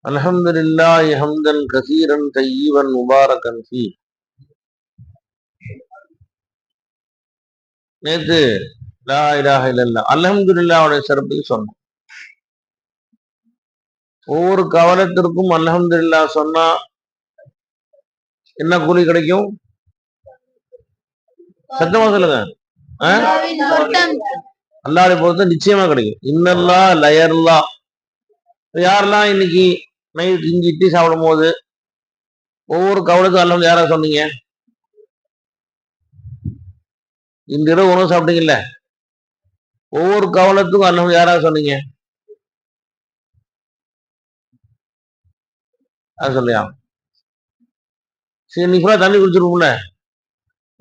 அல்ஹம்துலில்லாஹி ஹம்தன் கஸீரன் தய்யிபன் முபாரக்கன் ஃபீ. நேற்று லா இலாஹ இல்லல்லாஹ் அல்ஹம்துலில்லாஹ்வுடைய சிறப்பை சொன்னோம். ஒவ்வொரு கவலத்திற்கும் அல்ஹம்துலில்லாஹ் சொன்னா என்ன கூலி கிடைக்கும்? சத்தமா சொல்லுங்க. அல்லாஹ்வை பொறுத்த நிச்சயமா கிடைக்கும். இன்னல்லாஹ் லயர்லா. யாரெல்லாம் இன்னைக்கு நைட் இஞ்சி இட்லி சாப்பிடும் போது ஒவ்வொரு கவலத்துக்கும் அல்ஹம்து யாரா சொன்னீங்க? இந்த இரவு உணவு சாப்பிட்டீங்கல்ல, ஒவ்வொரு கவலத்துக்கும் அல்ஹம்து யாரா சொன்னீங்க? அது சொல்லியா? சரி, நீ ஃபுல்லா தண்ணி குடிச்சிருக்கும்ல,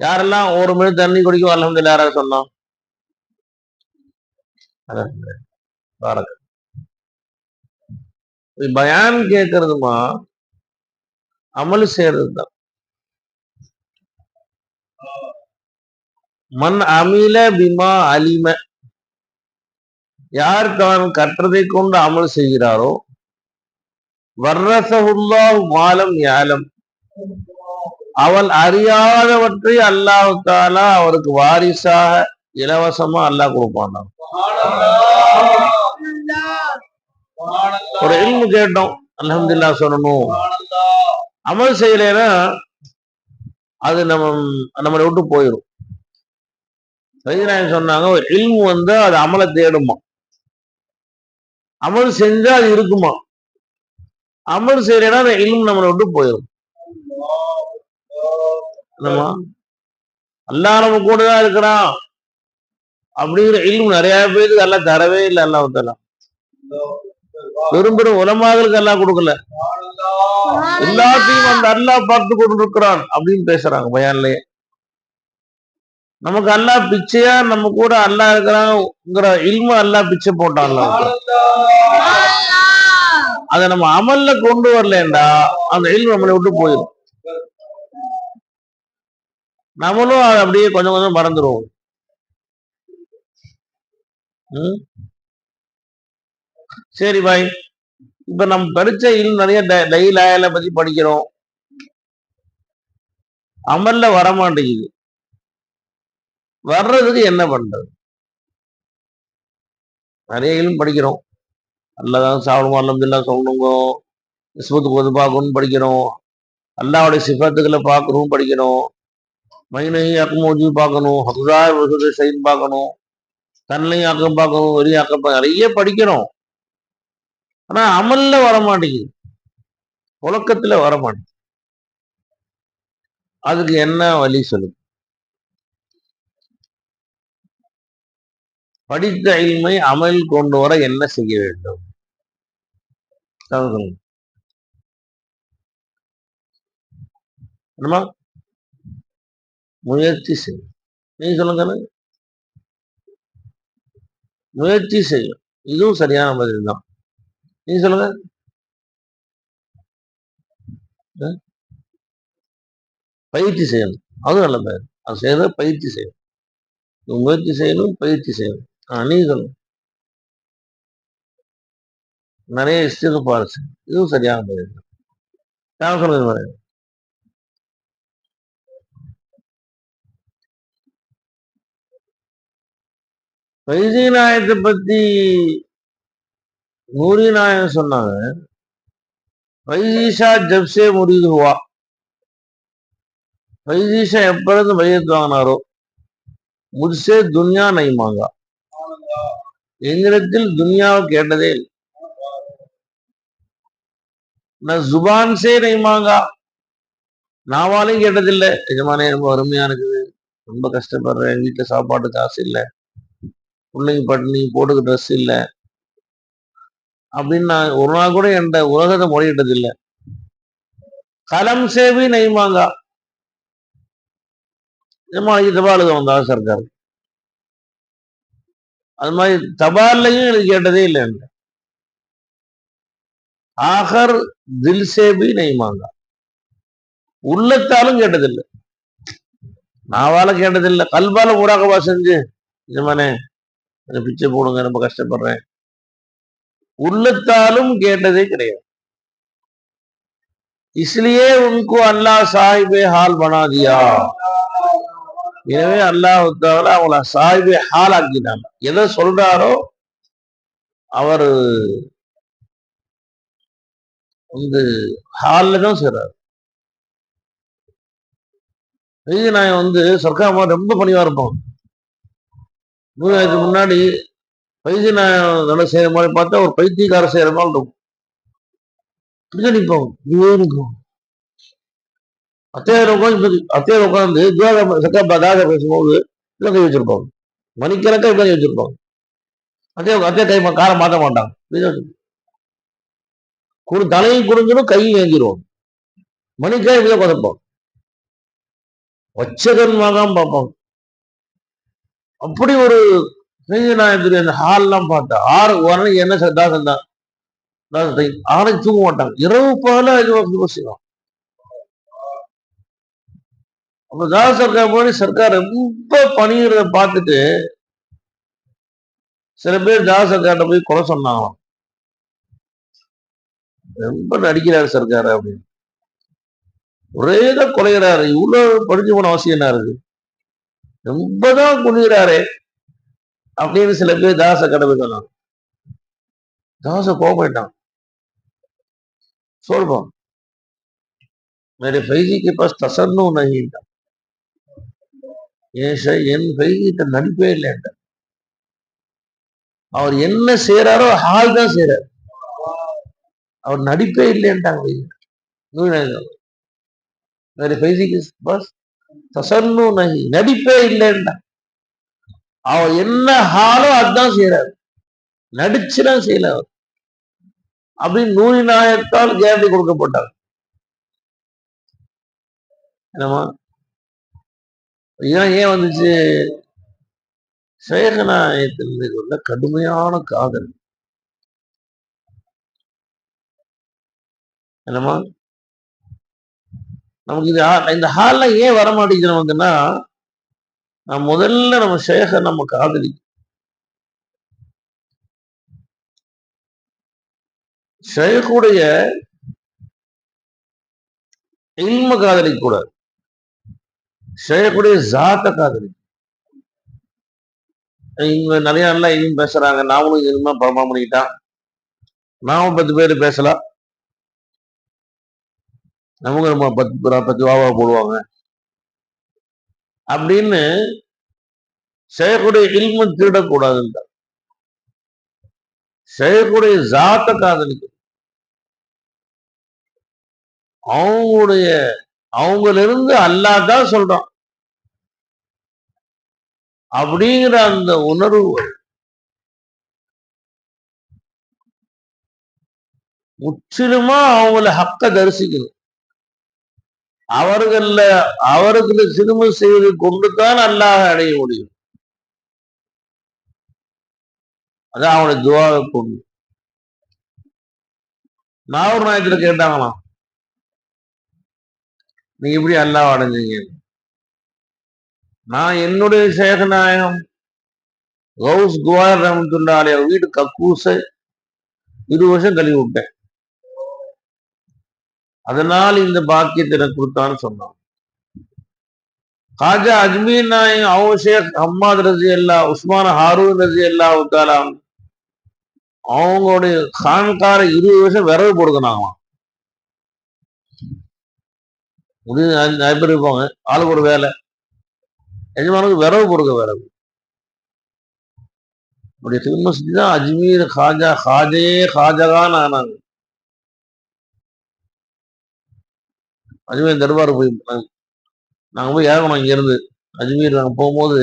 யாரெல்லாம் ஒரு மணி தண்ணி குடிக்கும் அல்ஹம்து யாரா சொன்னோம்? பயான் கேட்கறதுமா அமல் செய்யறது தான். மன் அமில பிமா அலிம, யார் தான் கற்றதை கொண்டு அமல் செய்கிறாரோ, வர்ரசஹுல்லாஹு மாலம் யாலம், அவன் அறியாதவற்றை அல்லாஹ் தஆலா அவருக்கு வாரிசாக இலவசமா அல்லாஹ் கொடுப்பான். ஒரு இல்மு கேட்டோம், அல்ஹம்துலில்லாஹ் சொல்லணும். அமல் செய்யலைன்னா அது நம்மளை விட்டு போயிடும். சொன்னாங்க, ஒரு இல்மு அது அமலை தேடுமா, அமல் செஞ்சா அது இருக்குமா, அமல் செய்யலைன்னா அந்த இல்மு நம்மளை விட்டு போயிடும். அல்லாஹ் நம்ம கூட தான் இருக்கிறான் அப்படிங்கிற இல்மு நிறைய பேருக்கு எல்லாம் தரவே இல்லை. அல்லாஹ் தஆலா பெரும் பெரும் உலமாக்களுக்கு எல்லாம் கொடுக்கல. எல்லாத்தையும் அந்த அல்லாஹ் பார்த்து கொண்டிருக்கிறான் அப்படின்னு பேசுறாங்க பயான்லயே. நமக்கு அல்லாஹ் பிச்சையா நம்ம கூட அல்லாஹ் இருக்கிறாங்கிற இல்மு அல்லாஹ் பிச்சை போட்டான். அதை நம்ம அமல்ல கொண்டு வரலண்டா அந்த இல்மு நம்மளை விட்டு போயிடும். நம்மளும் அதை அப்படியே கொஞ்சம் கொஞ்சம் மறந்துடுவோம். சரி பாய், இப்ப நம்ம படிச்ச இல்மு நிறைய டைலாயில பத்தி படிக்கிறோம், அமல்ல வரமாட்டேங்குது. வர்றதுக்கு என்ன பண்றது? நிறைய இல்மு படிக்கிறோம், அல்லாஹ் சாப்பிடுவோம், அல்ஹம்துலில்லாஹ் சொல்லணுங்க, இஸ்மத்துக்கு வந்து பார்க்கணும்னு படிக்கிறோம், அல்லாஹ்வுடைய சிஃபத்துக்களை பார்க்கணும் படிக்கணும், மைனையும் அக்கமோஜி பார்க்கணும், ஹப்ஸாய் வசூதை சைன் பார்க்கணும், தன்னையும் அக்கம் பார்க்கணும், வெறிய அக்கம் நிறைய படிக்கிறோம். ஆனா அமல்ல வரமாட்டேங்குது, புழக்கத்துல வரமாட்டேங்குது. அதுக்கு என்ன வழி சொல்லுங்க? படித்த இல்மை அமல் கொண்டு வர என்ன செய்ய வேண்டும்? என்னமா முயற்சி செய்யும். நீங்க சொல்லுங்க. முயற்சி செய்யும், இதுவும் சரியான பதில் தான். நீங்க சொல்லுங்க. பயிற்சி செய்யணும், அதுவும் நல்ல பேர். அது செய்யறது பயிற்சி செய்யணும், முயற்சி செய்யணும், பயிற்சி செய்யணும். நீங்க சொல்லுங்க. நிறைய இஸ்திக்ஃபார் செய்யணும், இதுவும் சரியான பதில் தான். நான் சொல்லுங்க. ஃபைஸி நாயத்தை பத்தி நூரி நாயகம் சொன்னாங்க, ஃபைஸிஷா ஜப்சே முரீது ஹுவா, ஃபைஸிஷா எப்பொழுது மையத்து வாங்கினாரோ, முஜ்சே துன்யா நை மாங்கா, என்னிடத்தில் துன்யாவை கேட்டதே இல்லை. நான் ஜுபான் சே நை மாங்கா, நாவாலையும் கேட்டதில்லை. எஜமானே ரொம்ப அருமையா இருக்குது, ரொம்ப கஷ்டப்படுறேன், வீட்டுல சாப்பாட்டு காசு இல்லை, பிள்ளைங்க பட்டினி, போட்டுக்க ட்ரெஸ் இல்லை அப்படின்னு நான் ஒரு நாள் கூட என் உலகத்தை முறையிட்டது இல்லை. கலம் சேவி நெய்மாங்க, தபாலுக்கு வந்தா சர்க்கார், அது மாதிரி தபால்லையும் எனக்கு கேட்டதே இல்லை. ஆகர் தில் சே பி நஹீ மாங்கா. உள்ளத்தாலும் கேட்டதில்லை, நாவால கேட்டதில்லை, கல்பால முராகபா செஞ்சு நிஜமானே பிச்சை போடுங்க ரொம்ப கஷ்டப்படுறேன், உள்ளத்தாலும் கேட்டதே கிடையாது. इसलिए उनको अल्लाह साहिबे हाल बना दिया. எனவே அல்லாஹ் தஆலா அவங்கள சாஹிபே ஹால் ஆக்கிட்டாங்க. எதை சொல்றாரோ அவர் வந்து ஹால்ல தான் செய்றாரு. நான் வந்து சர்க்கார் ரொம்ப பணிவா இருப்போம். 3 முன்னாடி பைசி நான் செய்யற மாதிரி பார்த்தா ஒரு பைத்தியக்கார செய்யற மாதிரி இருக்கும். நிற்போம், நிற்கும். அத்தையார் உட்காந்து சர்க்கார் பேசும்போது கை வச்சிருப்பாங்க, மணிக்கணக்கா கை வச்சிருப்பாங்க. அத்தையா கை காரை மாற்ற மாட்டாங்க, தலையும் குடிஞ்சிடும், கையும் ஏங்கிடுவோம், மணிக்காய் இப்படிதான் பதப்போம், வச்சகன்மாதான் பார்ப்போம். அப்படி ஒரு நாயகத்துடைய அந்த ஹால்லாம் பார்த்தா 6 உடனே என்ன தாசன் தான் 6 தூங்க மாட்டாங்க, இரவு பகல செய்வாங்க. அப்ப தாஸ் சர்க்கார் போய் சர்க்கார் ரொம்ப பணிகிறத பார்த்துட்டு சில பேர் தாஸ் சர்க்கார்ட்ட போய் கொலை சொன்னாங்களாம். ரொம்ப நடிக்கிறாரு சர்க்கார் அப்படின்னு, ஒரேதான் கொலைகிறாரு, இவ்வளவு படிச்சு போன அவசியம் என்ன இருக்கு, ரொம்பதான் குனிகிறாரு அப்படின்னு சில பேர் தாச கடமை சொன்னாங்க. தாச கோபப்பட்டான், சொல்றோம் मेरे फैजी के पास तसन्नु नहीं था, என் ஃபைகிட்ட நடிப்பே இல்லை, அவர் என்ன செய்யறாரோ ஹால் தான் செய்யறாரு, அவர் நடிப்பே இல்லைன்ட்டாங்க. मेरे फैजी के पास तसन्नु नहीं, நடிப்பே இல்லைன்ட்டான். அவர் என்ன ஹாலோ அதுதான் செய்யறாரு, நடிச்சுதான் செய்யல அவர் அப்படின்னு நூறி நாயத்தால் கேரண்டி கொடுக்கப்பட்டார். என்னமா ஏன் வந்துச்சு, சேகநாயகத்தின் மீது உள்ள கடுமையான காதல். என்னமா நமக்கு இந்த ஹால்ல ஏன் வரமாட்டேங்குது நமக்குன்னா, முதல்ல நம்ம ஷேக நம்ம காதலி, ஷேகுடைய இல்ம காதலிக்க கூடாது, ஷேகுடைய ஜாத்த காதலி. இங்க நிறைய எல்லாம் இனிமே பேசுறாங்க, நாமளும் இனிமே பரமா பண்ணிக்கிட்டான், நாமும் 10 பேர் பேசலாம், நமக்கு நம்ம 10 வாவா போடுவாங்க அப்படின்னு ஷேகுடைய இல்ம திருடக்கூடாதுன்ற, ஷேகுடைய ஜாத்த காதலிக்க, அவங்களிருந்து அல்லாஹ் தான் சொல்றான் அப்படிங்கிற அந்த உணர்வு முற்றிலுமா அவங்கள ஹக்க தரிசிக்கணும். அவர்களுக்கு சிறுமை செய்து கொண்டுதான் அல்லாஹ் அடைய முடியும். அதான் அவனுடைய துவாவை கொண்டு. நாகூர் நாயத்துல கேட்டாங்களாம், நீங்க எப்படி அல்லாஹ் அடைஞ்சீங்க? நான் என்னுடைய சேகநாயகம் கௌஸ் குவார் ரஹ்மத்துல்லாஹி அலைஹி வீடு கக்கூச 20 வருஷம் கழுவி விட்டேன், அதனால் இந்த பாக்கியத்தை எனக்கு கொடுத்தான்னு சொன்னான். காஜா அஜ்மீர் நாயகம் அவங்க ஷேக் ஹம்மாத் ரஜி அல்லா, உஸ்மான் ஹாரூன் ரஜி அல்லா அவங்களுடைய கான்கார 20 வருஷம் விரவு கொடுக்கணாங்களாம். நிறைய பேர் இருப்பாங்க, ஆளுக்கு ஒரு வேலை, எஜமானுக்கு விரவு கொடுக்க வேலை. அப்படி திருமசி தான் அஜ்மீர் ஹாஜா ஹாஜகான் ஆனாங்க. அஜ்மீர் தர்பார் போய் நாங்க போய் இறங்கணும், இங்க இருந்து அஜ்மீர் நாங்க போகும்போது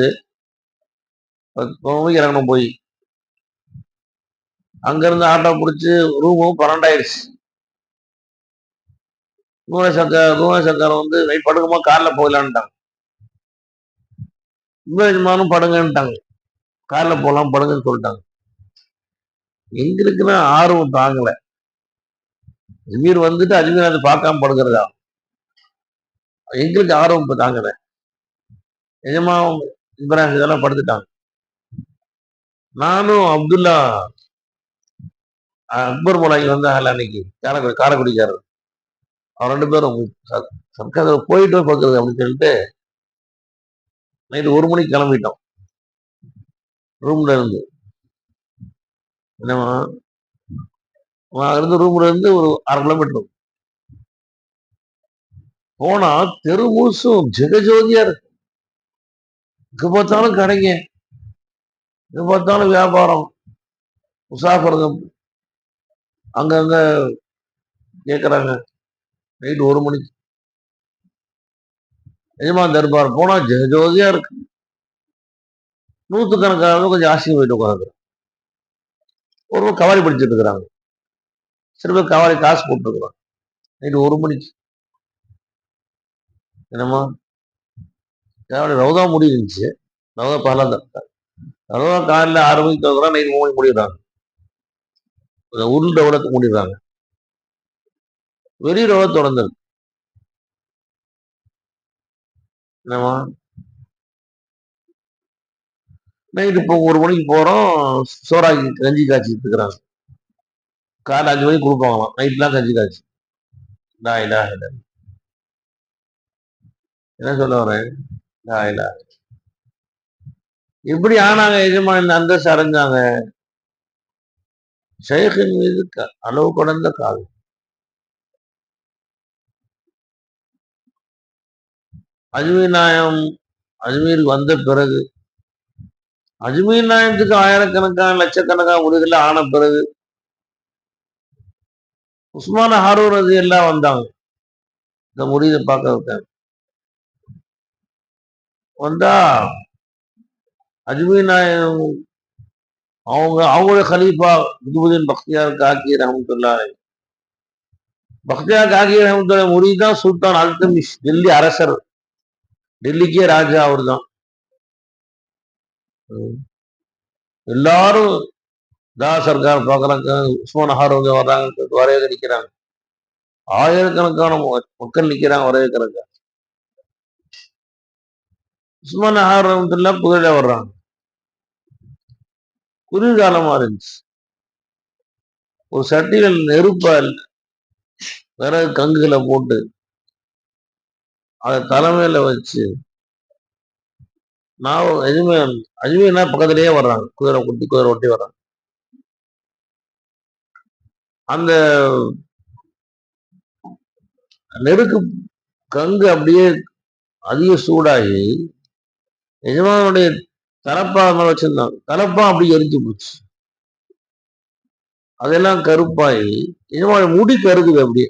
இறங்கணும், போய் அங்க இருந்து ஆட்டோ பிடிச்சி ரூமும் 12 ஆயிடுச்சு. சர்க்கார் வந்து நைட் படுக்குமா கார்ல போகலான்ட்டாங்க, எஜமானும் படுங்கன்ட்டாங்க, கார்ல போலாம் படுங்கன்னு சொல்லிட்டாங்க. எங்களுக்குன்னா ஆர்வம் தாங்கல, அஜ்மீர் வந்துட்டு அஜ்மீர் அதை பார்க்காம படுக்கிறதா? எங்களுக்கு ஆர்வம் இப்ப தாங்கல. நிஜமா இப்ராஹிம் இதெல்லாம் படுத்துட்டாங்க. நானும் அப்துல்லா அக்பர் மூலாங்கி வந்தாங்கல்ல அன்னைக்கு, காரைக்குடிக்காரர். அவர் 2 பேரும் சர்க்கார் போயிட்டு பார்க்குறது அப்படின்னு சொல்லிட்டு நைட்டு 1 மணிக்கு கிளம்பிட்டோம் ரூம்ல இருந்து. என்னமா இருந்து ரூம்ல இருந்து ஒரு 1/2 கிலோமீட்டர் போனா தெரு முழுசும் ஜெகஜோதியா இருக்கு. எங்க பார்த்தாலும் கடைங்க, எங்க பார்த்தாலும் வியாபாரம், முசாஃபருங்க அங்கங்க கேட்கறாங்க. நைட்டு 1 மணிக்கு எஜமான் தர்பார் போனா ஜெகஜோதியா இருக்கு. நூத்துக்கணக்கானவங்க கொஞ்சம் ஆசையும் போயிட்டு உட்காந்து ஒரு கவாலி படிச்சுட்டு இருக்கிறாங்க. சில பேர் கவாலி காசு போட்டுருக்குறாங்க. நைட்டு 1 மணிக்கு என்னமா ரவுதா முடிஞ்சிருந்துச்சு. ரவுதா பகலாம் தான். ரவுதா காலையில் 6 மணிக்கு தோக்குறான், நைட்டு 3 மணிக்கு முடிடுறாங்க. உருள் ரவுடத்துக்கு முடிடுறாங்க. வெளி ரவுட தொடர்ந்து என்னமா நைட்டு இப்போ 1 மணிக்கு போறோம். சோறாக்கி கஞ்சி காய்ச்சிட்டு இருக்கிறாங்க. காலைல 5 மணிக்கு கொடுப்பாங்களாம். நைட்லாம் கஞ்சி காய்ச்சி. என்ன சொல்ல வரேன்? எப்படி ஆனாங்க எஜமான் இந்த அந்தஸ்து அடைஞ்சாங்க? ஷேக்கின் மீது அளவு கடந்த காதல். அஜ்மீர் நாயம் அஜ்மீருக்கு வந்த பிறகு, அஜ்மீர் நாயத்துக்கு ஆயிரக்கணக்கான லட்சக்கணக்கான உறுதியில் ஆன பிறகு உஸ்மான ஹாரூன் ரதி எல்லாம் வந்தாங்க இந்த முடிவை பார்க்க வைக்காங்க. வந்தா அஜ்மீர் நாயம் அவங்களுடைய கலீஃபா குதுபுதீன் பக்தியார் காக்கி ரஹமத்துல்லாஹி பக்தியார் காக்கி ரஹமத்துல்லாஹி முரீதான் சுல்தான் அல்தமிஷ், டெல்லி அரசர், டெல்லிக்கே ராஜா அவர் தான். எல்லாரும் சர்க்கார் பார்க்கறாங்க, உஸ்மான் ஹாரூன் வர்றாங்க, வரவேற்க நிக்கிறாங்க. ஆயிரக்கணக்கான மக்கள் நிக்கிறாங்க வரவேற்கிறாங்க. உஸ்மான் ஹாரூன் குதிரையில வர்றாங்க. குளிர்காலமா இருந்துச்சு. ஒரு சட்டிகள் நெருப்ப விறகு கங்குகளை போட்டு அதை தலைமையில வச்சு நான் அஜ்மீர்னா பக்கத்திலேயே வர்றாங்க. குதிரை ஒட்டி வர்றாங்க. அந்த நெருக்கு கங்கு அப்படியே அதிக சூடாகி எஜமானுடைய தலப்பா வச்சிருந்தாங்க. தலப்பா அப்படி எரிஞ்சு போச்சு. அதெல்லாம் கருப்பாயி எஜமான முடி கருக்குது. அப்படியே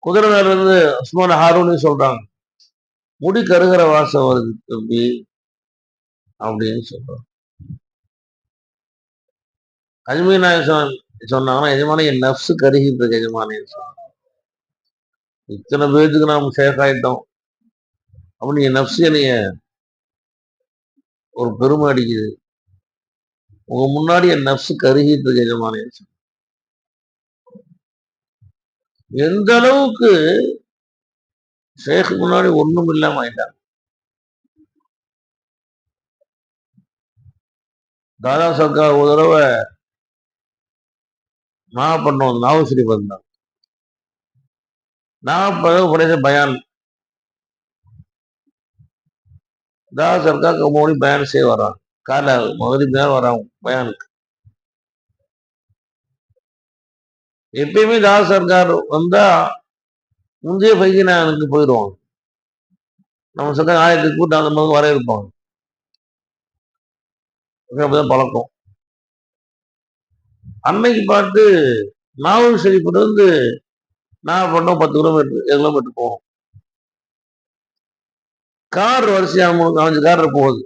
குதிரை மேல இருந்து உஸ்மான் ஹாரூன் சொல்றாங்க, முடி கருகிற வாசம் வருது தம்பி அப்படின்னு சொல்றாங்க. அஜ்மீர் நாயகம் சொன்னாங்கன்னா எஜமான என் நப்சு கருகிட்டு இருக்கு எஜமானே. இத்தனை பேருக்கு நாம் சேஃப் ஆயிட்டோம் அப்படின்னு என் நப்சு என்னைய ஒரு பெருமை அடிக்குது. உங்க முன்னாடி என் நப்சு கருகிட்டு இருக்கு எஜமானே. எந்த அளவுக்கு ஷேக் முன்னாடி ஒண்ணும் இல்லாம ஆயிட்டாங்க. தாதா சர்க்கார் ஒரு தடவை நாகப்பட்டினம் நாவஸ்ரீ வந்தாங்க. படைச்ச பயான் தாதா சர்க்கார் 9 மணி பயான் செய்ய வர்றாங்க. காலைல மகரிப் நேரம் வர்றாங்க பயானுக்கு. எப்பயுமே தாதா சர்க்கார் வந்தா முந்தைய பைஜினானுக்கு போயிடுவாங்க. நம்ம சர்க்கார் ஆயிரத்துக்கு கூட்டம் அந்த மாதிரி வர இருப்பாங்க. அப்படிதான் பழக்கம். அன்னைக்கு பார்த்து நாவல் ஷெரீஃப்ல இருந்து நாகப்பட்டினம் 10 கிலோமீட்டர் 7 கிலோமீட்டர் போகும். கார் வரிசையா 4-5 கார் போகுது.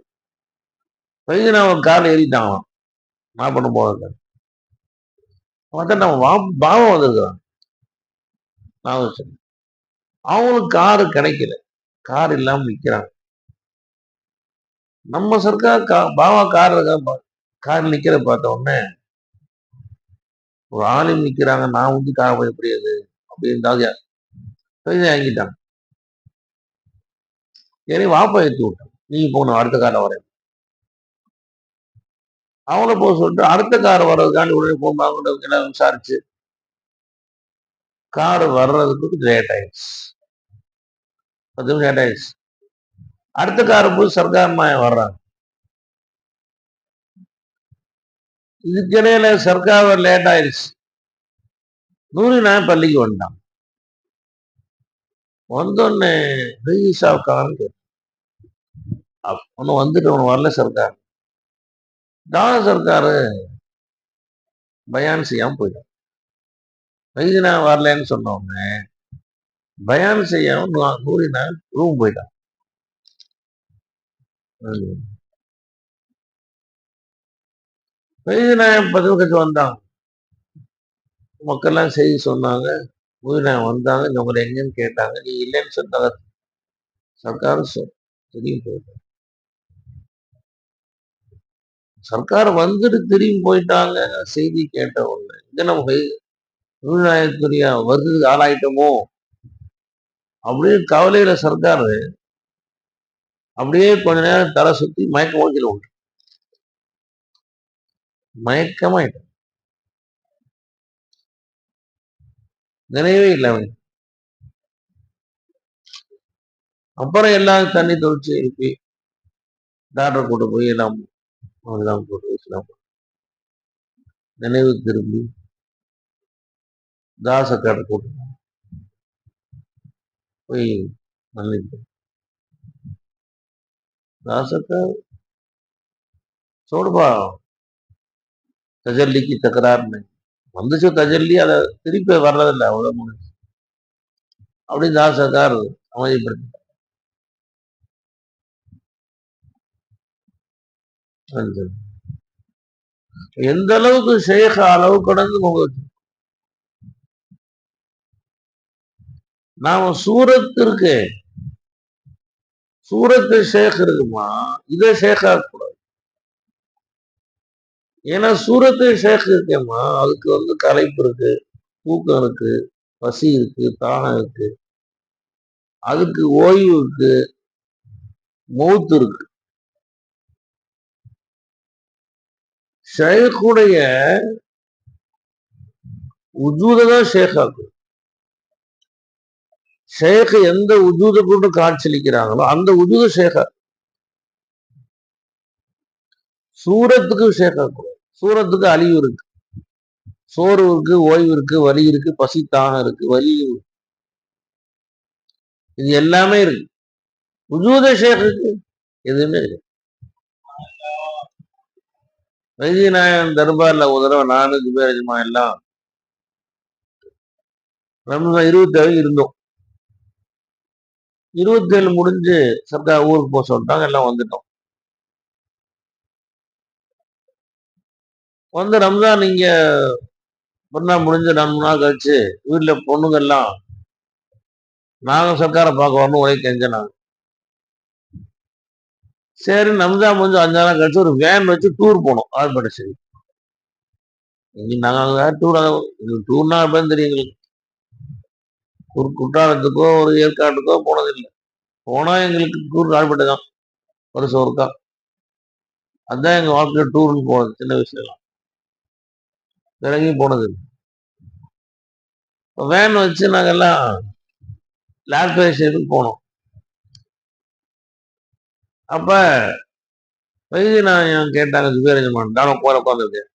பையனா ஒரு கார்ல ஏறிட்டாங்களாம் நாகப்பட்டினம் போகிறது. பார்த்தா நம்ம பாவம் வந்திருக்கிறான். அவங்களுக்கு காரு கிடைக்கல, கார் இல்லாம நிக்கிறாங்க. நம்ம சர்க்கார் பாவா கார் நிக்கிற பார்த்த உடனே ஒரு ஆளும் நிக்கிறாங்க, நான் ஊத்தி கார எப்படி அது அப்படின்னு வாங்கிட்டாங்க. சரி வாப்பா ஏற்றி விட்டான், நீங்க போகணும் அடுத்த காரை வர. அவங்கள போக சொல்லிட்டு அடுத்த கார் வர்றதுக்காண்டி உடனே போகும்போது எல்லாம் விசாரிச்சு கார் வர்றதுக்கு லேட் ஆயிடுச்சு. 10 நிமிஷம் லேட் ஆயிடுச்சு. அடுத்த காரை போய் சர்க்கார் வர்றாங்க. இதுக்கிடையில சர்க்கார் லேட் ஆயிடுச்சு. நூறு நாள் பள்ளிக்கு வந்துட்டான். வந்தோடனே ஒன்னும் வந்துட்டு ஒண்ணு வரல சர்க்கார். சர்க்காரு பயான் செய்யாம போயிட்டான். வைத்தினா வரலன்னு சொன்ன உடனே பயான் செய்யாம நூறினா ரூம் போயிட்டான். வைத்தியநாயகம் 10 நிமிஷத்துக்கு வந்தாங்க. மக்கள்லாம் செய்தி சொன்னாங்க. நூறிநாயகம் வந்தாங்க, இந்த உங்களை எங்கன்னு கேட்டாங்க. நீ இல்லைன்னு சொன்னாங்க. சர்க்கார் திரும்பி போயிட்டாங்க. சர்க்கார் வந்துட்டு திரும்பி போயிட்டாங்க. செய்தி கேட்ட உடனே இங்க நம்ம நூறிநாயகத்துடைய வருது ஆளாயிட்டோமோ அப்படின்னு கவலையில சர்க்கார் அப்படியே கொஞ்ச நேரம் தலை சுத்தி மயக்க ஓட்டில உண்டு. மயக்கமாயிட்ட, நினைவே இல்லை அவனுக்கு. அப்புறம் எல்லாம் தண்ணி தொழிச்சு எழுப்பி டாக்டர் கூட்டு போய் எல்லாம் போட்டு வச்சுலாம் நினைவு திரும்பி தாசக்கார கூட்டு போய் மன்னிப்பு. தாசக்கார் छोड़बा தஜல்லிக்கு தகராறுன்னு வந்துச்சு. தஜல்லி அதை திருப்பி வர்றதில்லை, அவ்வளவு முடிஞ்சு அப்படி தாசக்கார் அமைதிப்படுத்தி. எந்த அளவுக்கு ஷேக அளவு கடந்து முகத்து. நாம சூரத்திற்கு சூரத்து ஷேக் இருக்குமா, இதை ஷேக்கா கூடாது. ஏன்னா சூரத்து ஷேக் இருக்கேம்மா, அதுக்கு களைப்பு இருக்கு, தூக்கம் இருக்கு, பசி இருக்கு, தாகம் இருக்கு, அதுக்கு ஓய்வு இருக்கு, மௌத்து இருக்கு. ஷேக்குடைய உஜூதான் ஷேக்காக்கும். ஷேக் எந்த உஜூத கொண்டு காட்சியளிக்கிறாங்களோ அந்த உஜூத ஷேக்கா. சூரத்துக்கு ஷேக்காக்கும். சூரத்துக்கு அழிவு இருக்கு, சோறு இருக்கு, ஓய்வு இருக்கு, வலி இருக்கு, பசி தாகம் இருக்கு, வலி இது எல்லாமே இருக்கு. உஜூத ஷேக்குக்கு எதுவுமே இருக்கு. வைத்தியநாயகன் தர்பார்ல ஒரு தடவை நானு ஜுபேரஜ்மா எல்லாம் ரம்ஜான் 27 இருந்தோம். 27 முடிஞ்சு சர்க்கார் ஊருக்கு போக சொல்லிட்டாங்க. எல்லாம் வந்துட்டோம். வந்து ரம்ஜான் இங்க பொண்ணா முடிஞ்சு 4 நாள் கழிச்சு வீட்டுல பொண்ணுங்க எல்லாம் நாங்க சர்க்காரை பார்க்க வரணும் ஒரே கெஞ்சனாங்க. சரி ரம்ஜான் முடிஞ்சு 5 நாள் கழிச்சு ஒரு வேன் வச்சு டூர் போனோம் ஆழ்படை. சரி நாங்க டூர்னா எப்படின்னு தெரியும் எங்களுக்கு. ஒரு குற்றாலத்துக்கோ ஒரு ஏற்காட்டுக்கோ போனதில்லை. போனா எங்களுக்கு டூர் ஆழ்பட்டை தான் வருஷம் ஒருக்கா. அதுதான் எங்க வாழ்க்கையில டூர்னு போனது. சின்ன விஷயம் இறங்கி போனது. வேன் வச்சு நாங்கெல்லாம் லேப்டேஷனுக்கு போனோம். அப்ப வைத்தியநாயகம் கேட்டாங்க ஜுபேரஜ்மான், நானும் போற உட்காந்துருக்கேன்.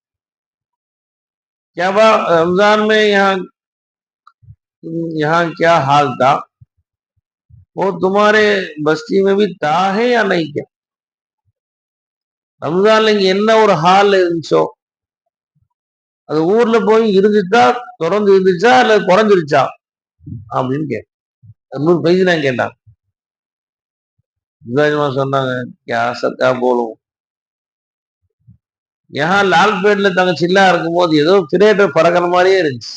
क्या रमजान में यहाँ क्या हाल था, वो तुम्हारे बस्ती में भी था है या नहीं? क्या ரம்ஜான்ல இங்க என்ன ஒரு ஹால் இருந்துச்சோ அது ஊர்ல போய் இருந்துச்சா, தொடர்ந்து இருந்துச்சா இல்ல குறைஞ்சிருச்சா அப்படின்னு கேட்டேன். வைத்தியநாயகம் கேட்டாங்க. சொன்னாங்க, क्या सत्या बोलो, यहाँ லால்பேட்ல தங்க சில்லா இருக்கும்போது ஏதோ திரேட்டர் பறக்கிற மாதிரியே இருந்துச்சு.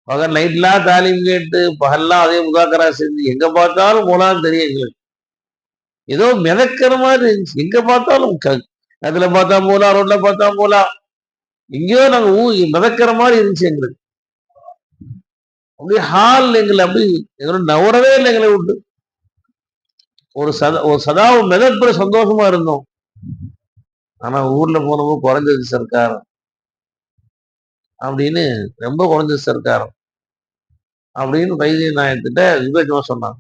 பகல் நைட்லாம் தாலீம் கேட்டு பகல்லாம் அதே முகாக்கரா செஞ்சு எங்க பார்த்தாலும் போலான்னு தெரியும் எங்களுக்கு. ஏதோ மிதக்கிற மாதிரி இருந்துச்சு. எங்க பார்த்தாலும் அதுல பார்த்தா போலா, ரோட்ல பார்த்தா போலா, எங்கேயோ நாங்க மிதக்கிற மாதிரி இருந்துச்சு எங்களுக்கு. அப்படியே ஹால் எங்களை அப்படி எங்களை நவரவே இல்லை எங்களை விட்டு. ஒரு சதாவும் மிதப்புற சந்தோஷமா இருந்தோம். ஆனா ஊர்ல போனப்போ குறைஞ்சது சர்க்காரம் அப்படின்னு, ரொம்ப குறைஞ்சது சர்க்காரம் அப்படின்னு வைத்திய நாயத்திட்ட விவேகமா சொன்னாங்க.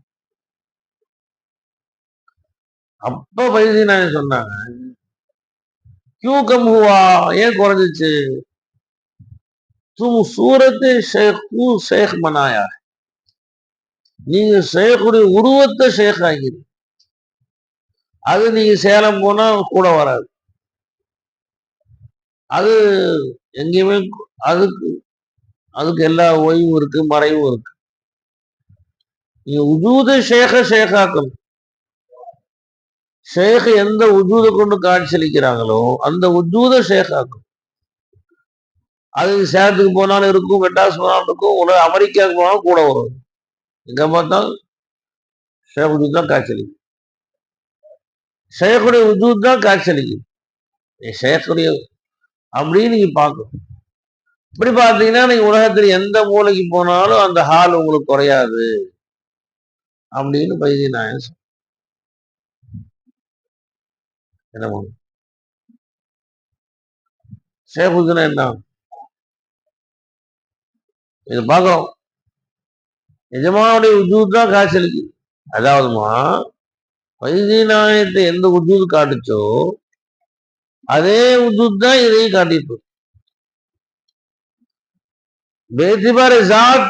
அப்ப வைத்திய நாயன் சொன்னாங்க, கியூ கம் ஹுவா, ஏன் குறைஞ்சிச்சு? தும் சூரத்து ஷேக் மனாயா, நீங்க ஷேக்குடைய உருவத்தை ஷேக் ஆகிரு. அது நீங்க சேலம் போனா கூட வராது. அது எங்கேயுமே அதுக்கு எல்லா ஓய்வும் இருக்கு, மறைவும் இருக்கு. நீங்க உஜூத ஷேகாக்கணும். ஷேக் எந்த உஜூத கொண்டு காட்சியளிக்கிறாங்களோ அந்த உஜூத ஷேகாக்கும். அது சேலத்துக்கு போனாலும் இருக்கும், மெட்ராஸ் போனாலும் இருக்கும், அமெரிக்காவுக்கு போனாலும் கூட வரும். எங்க பார்த்தாலும் ஷேக் உஜூத் தான் காட்சியளிக்கும். ஷேக்குடைய உஜூத் தான் காட்சியளிக்கும். ஷேக்குடைய அப்படின்னு நீங்க பார்க்கணும். இப்படி பார்த்தீங்கன்னா நீங்க உலகத்தில் எந்த மூலைக்கு போனாலும் அந்த ஹால் உங்களுக்கு குறையாது அப்படின்னு வைத்திய நாயன் என்ன பண்ணும். ஷேகுதுன்னா என்ன? இது பார்க்கிறோம், எஜமானுடைய உஜூத் தான் காட்சியளிக்கு. அதாவதுமா வைத்திய நாயத்தை எந்த உஜூத் காட்டுச்சோ அதே உஜூத் தான் இதையும் காட்டிட்டு. பேத்திபார் ஜாத்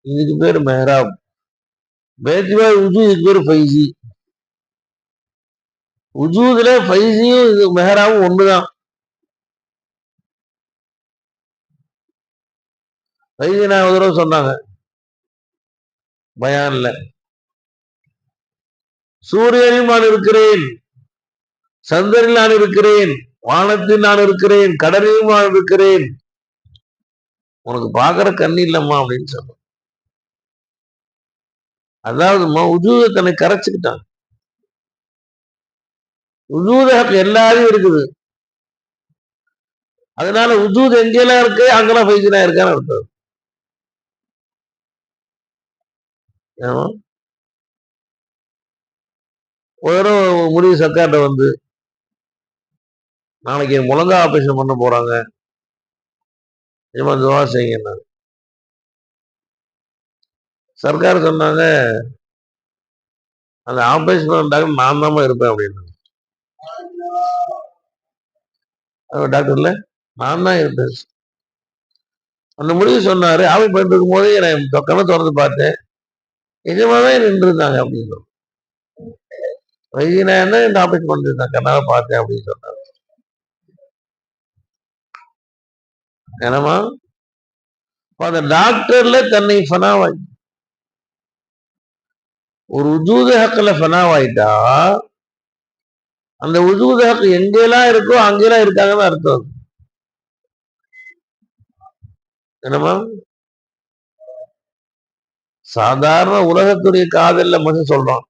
இதுக்கு பேர் மெஹராப், பேத்திபார் உஜூத் இதுக்கு பேர் ஃபைசி. உஜூதுல ஃபைசியும் இது மெஹராவும் ஒண்ணுதான். வைத்திய நாயன் ஒரு தடவை சொன்னாங்க பயான்ல, சூரியனில் நான் இருக்கிறேன், சந்திரனில் நான் இருக்கிறேன், வானத்தில் நான் இருக்கிறேன், கடலில் நான் இருக்கிறேன், உனக்கு பாக்குற கண்ணு இல்லம்மா அப்படின்னு சொன்ன. அதாவதுமா உஜூத தன்னை கரைச்சுக்கிட்டான். உஜூத எல்லாரையும் இருக்குது. அதனால உஜூத் எங்கெல்லாம் இருக்கு அங்கெல்லாம் ஃபைசினா இருக்கான்னு அர்த்தம். ஒரு முடிவு சர்க்கார்ட்ட வந்து, நாளைக்கு முழங்கா ஆபரேஷன் பண்ண போறாங்க, துவா செய்யுங்க. சர்க்கார் சொன்னாங்க, அந்த ஆபரேஷன் டாக்டர் நான் தான் இருப்பேன் அப்படின்னு. டாக்டர்ல நான் தான் இருப்பேன். அந்த முடிவு சொன்னாரு. ஆபரேட் பண்ணிட்டு இருக்கும் போதே நான் கண்ணை திறந்து பார்த்தேன், நிஜமாவே நின்று இருந்தாங்க அப்படின்னு. நான் என்ன இந்த ஆபரேட் பண்ணிட்டு கண்ணால பார்த்தேன் அப்படின்னு சொன்னாரு. என்னமா அந்த டாக்டர்ல தன்னை ஃபனாவாய், ஒரு உஜூத ஹக்கில் ஃபனாவாயிட்டா அந்த உஜூத ஹக்கு எங்கெல்லாம் இருக்கோ அங்கெல்லாம் இருக்காங்கன்னு அர்த்தம். என்னமா சாதாரண உலகத்துடைய காதல்ல மனுஷன் சொல்றான்,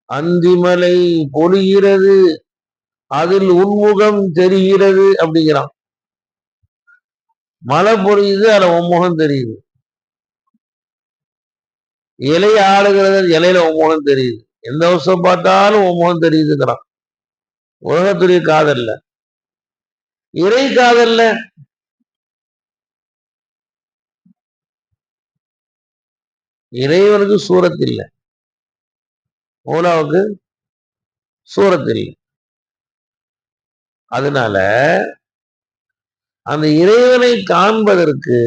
அந்திமலை பொழிகிறது அதில் உன்முகம் தெரிகிறது அப்படிங்கிறான். மழை பொழியுது அதுல உன்முகம் தெரியுது, இலை ஆளுகிறது இலையில உன்முகம் தெரியுது, எந்த வருஷம் பார்த்தாலும் உன்முகம் தெரியுதுங்கிறான். உலகத்துடைய காதல்ல. இறை காதல்ல இறைவனுக்கு சூரத் இல்லை, மௌலாவுக்கு சூரத் இல்லை. அதனால அந்த இறைவனை காண்பதற்கு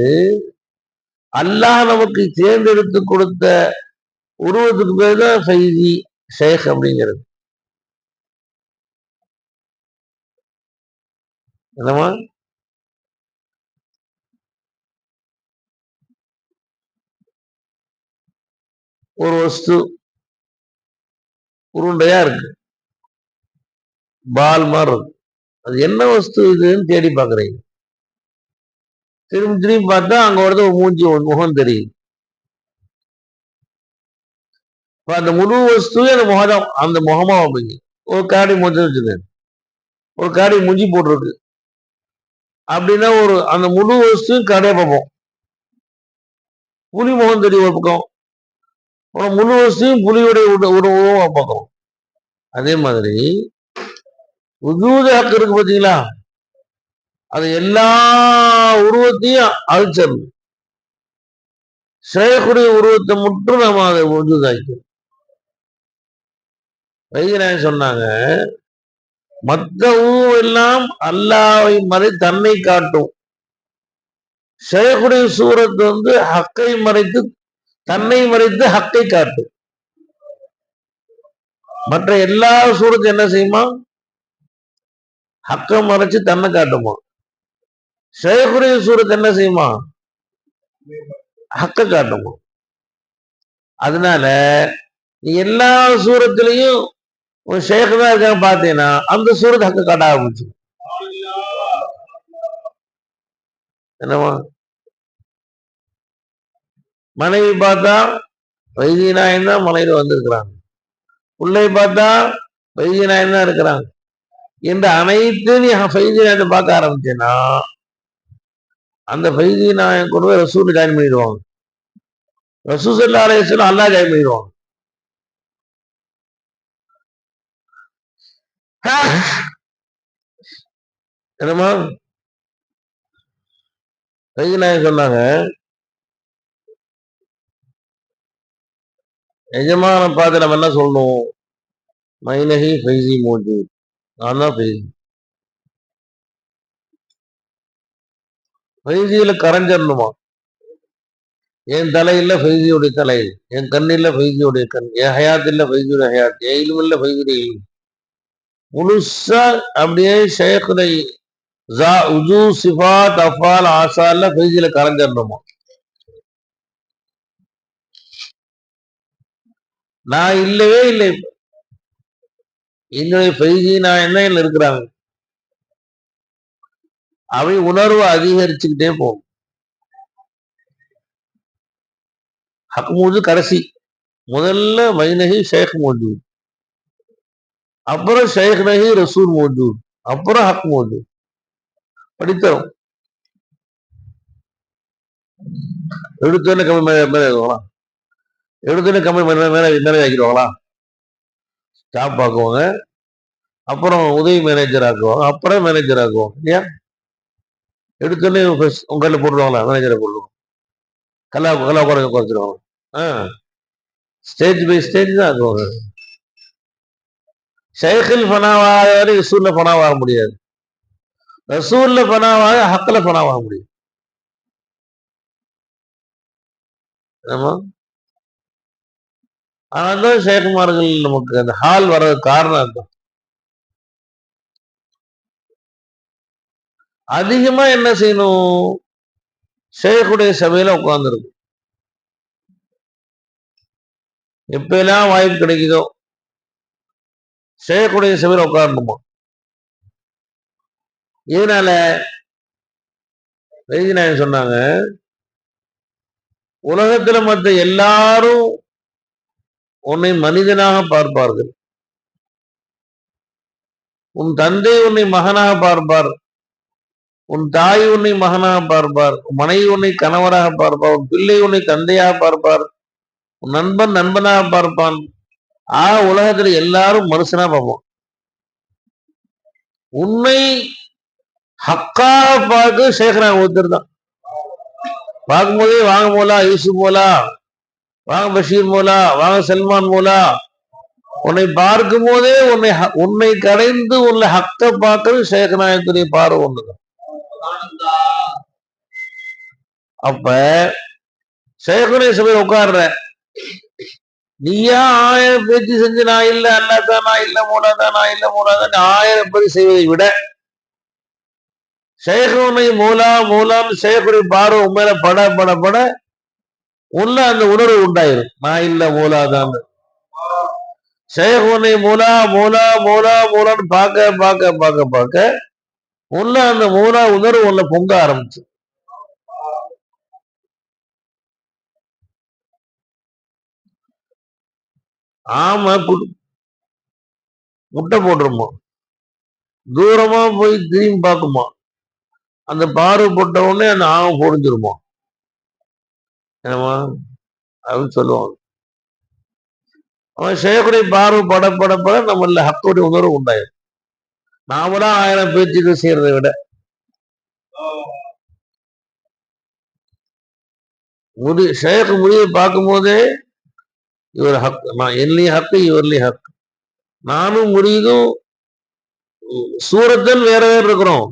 அல்லாஹ் நமக்கு தேர்ந்தெடுத்து கொடுத்த உருவத்துக்கு பேர் தான் ஃபைசி ஷேக் அப்படிங்கிறது. என்னமா ஒரு வஸ்து உருண்டையா இருக்கு, பால் மாதிரி இருக்கு, அது என்ன வஸ்து இதுன்னு தேடி பாக்குறீங்க. திரும்பி திரும்பி பார்த்தா அங்க ஒருத்தர் மூஞ்சி முகம் தெரியுது. அந்த முழு வஸ்து அந்த முகம், அந்த முகமா அப்படிங்க. ஒரு காடி மூஞ்சி வச்சுக்க, ஒரு காடி மூஞ்சி போட்டிருக்கு, அப்படின்னா ஒரு அந்த முழு வஸ்துவும் கடையை பார்ப்போம். புலி முகம் தெரியும் ஒரு பக்கம், முழு வஸ்துவும் புலியுடைய உருவமா பார்க்கிறோம். அதே மாதிரி உஜூத் ஹக் இருக்கு பார்த்தீங்களா, அது எல்லா உருவத்தையும் அழிச்சிடணும். ஷேக்குடைய உருவத்தை மட்டும் நம்ம அதை உஜூத் ஆக்கணும். வைத்தியநாயகம் சொன்னாங்க, மற்ற உருவம் எல்லாம் அல்லாஹ்வை மறை தன்னை காட்டும். ஷேக்குடைய சூரத் ஹக்கை மறைத்து தன்னை மறைத்து ஹக்கை காட்டும். மற்ற எல்லா சூரத்தும் என்ன செய்யுமா, ஹக்கை மறைச்சு தன்னை காட்டுமா. ஷேக்குடைய சூரத் என்ன செய்யுமா, ஹக்கை காட்டுமா. அதனால எல்லா சூரத்திலையும் ஒரு ஷேக் தான் இருக்காங்க பார்த்தீங்கன்னா அந்த சூரத் ஹக்க காட்ட ஆரம்பிச்சு. என்னவா, மனைவி பார்த்தா வைத்தியநாயகம் தான் மனைவி வந்திருக்கிறாங்க, பிள்ளை பார்த்தா வைத்தியநாயகம் தான் இருக்கிறாங்க என்று அனைத்து நீ வைத்தியநாயகத்தை பார்க்க ஆரம்பிச்சேன்னா அந்த வைத்தியநாயகம் கொண்டு போய் ரசூல் ஜாயின் பண்ணிடுவாங்க. ரசூல் ஸல்லல்லாஹு அலைஹி வஸல்லம் அல்லாஹ் ஜாயின் பண்ணிடுவாங்க. என்னமா வைத்தியநாயகம் சொன்னாங்க, எஜமான பார்த்து நம்ம என்ன சொல்லணும், மைனஹி ஃபைசி மோஜி, நான் தான் ஃபைசி. ஃபைசியில கரைஞ்சிடணுமா, என் தலையில ஃபைசியுடைய தலை, என் கண்ணில் ஃபைசியுடைய கண், என் ஹயாத் இல்ல ஃபைசியுடைய ஹயாத், என் இல்மு இல்ல ஃபைசியுடைய இல்மு. முழுசா அப்படியே ஷேக்குடைய உஜூ சிஃபாத் அஃபால் ஆசால்ல ஃபைசியில கரைஞ்சிடணுமா. நான் இல்லவே இல்லை, என்னுடைய ஃபைசி நான் என்ன இருக்கிறாங்க. அவை உணர்வு அதிகரிச்சுக்கிட்டே போகும். ஹக் மூஜு கடைசி, முதல்ல மைனஹி ஷேக் மோஜூத், அப்புறம் ஷேக் நஹி ரசூல் மோஜூத், அப்புறம் ஹக் மோஜூத். படித்தரும் எடுத்தோடனே கம்மி மேலே ஆக்குவாங்களா, எடுத்தோடனே கம்மி மேலே ஆக்கிடுவாங்களா, ஸ்டாப் ஆக்குவாங்க, அப்புறம் உதவி மேனேஜர் ஆக்குவாங்க, அப்புறம் மேனேஜர் ஆக்குவாங்க இல்லையா. எடுத்தோடனே உங்களில் போட்டுருவாங்களா, மேனேஜரை போட்டுருவாங்க, கல்லா குறைச்சிருவாங்க. ஸ்டேஜ் பை ஸ்டேஜ் தான் ஆக்குவாங்க. ஷேக்கில் ஃபனாவாக ரசூல்ல ஃபனாவாக முடியாது, ரசூல்ல ஃபனாவாக ஹக்கில் ஃபனாவாக முடியும். ஆமா, அதனால்தான் ஷேக்குமார்கள் நமக்கு அந்த ஹால் வர்றது காரணம் அதுதான். அதிகமா என்ன செய்யணும், ஷேக்குடைய சபையில உட்கார்ந்துருக்கு. எப்பெல்லாம் வாய்ப்பு கிடைக்குதோ ஷேக்குடைய சபையில உட்காரணுமா. இதனால வைத்தியநாயகம் சொன்னாங்க, உலகத்துல மற்ற எல்லாரும் உன்னை மனிதனாக பார்ப்பார்கள், உன் தந்தை உன்னை மகனாக பார்ப்பார், உன் தாய் உன்னை மகனாக பார்ப்பார், உன் மனைவி உன்னை கணவராக பார்ப்பார், உன் பிள்ளை உன்னை தந்தையாக பார்ப்பார், உன் நண்பன் நண்பனாக பார்ப்பான். உலகத்துல எல்லாரும் மனுஷனா பார்ப்போம். உன்னை ஹக்காக பார்க்க ஷேக்னா ஒருத்தர் தான். பார்க்கும்போதே வாங்க மோலா, யூசுப் மோலா, வாங்க பஷீர் மோலா, வாங்க சல்மான் மோலா, உன்னை பார்க்கும் போதே உன்னை கடைந்து உள்ள ஹக்க பார்க்கறது ஷேக் நாயகத்துடைய பார்வை ஒண்ணுதான். அப்ப ஷேக்குடைய சபையில் உட்கார்ற நீயா 1000 பேச்சு செஞ்சு நான் இல்ல அல்லாதான், நான் இல்ல மூலாதான், நான் இல்ல மூலாதான் 1000 பேர் செய்வதை விட ஷேகுனை மூலா மூலான்னு ஷேக்குடைய பார்வை உண்மையில பட பட பட உள்ள அந்த உணர்வு உண்டாயிரும், நான் இல்ல மூலாதான். ஷேகுனை மூலா மூலா மூலா மூலான்னு பார்க்க பார்க்க பார்க்க பார்க்க உள்ள அந்த மூலா உணர்வு உள்ள பொங்க ஆரம்பிச்சு. ஆமா, முட்டை போட்டுருமா, தூரமா போய் திரும்பி பார்க்குமா, அந்த பார்வை போட்ட உடனே அந்த ஆகம் பொடிஞ்சிருமா என்னமா அப்படின்னு சொல்லுவாங்க. அவன் செய்யக்கூடிய பார்வை பட நம்மள ஹக்கோடைய உணர்வு உண்டாயிரும். நாம தான் 1000 பேச்சுக்கு செய்யறதை விட ஷேக் முடிவை பார்க்கும் போதே இவர் ஹக், நான் என்னையும் ஹக்கு இவர்லையும் ஹக். நானும் முடியும் சூரத்தன் வேற வேற இருக்கிறோம்.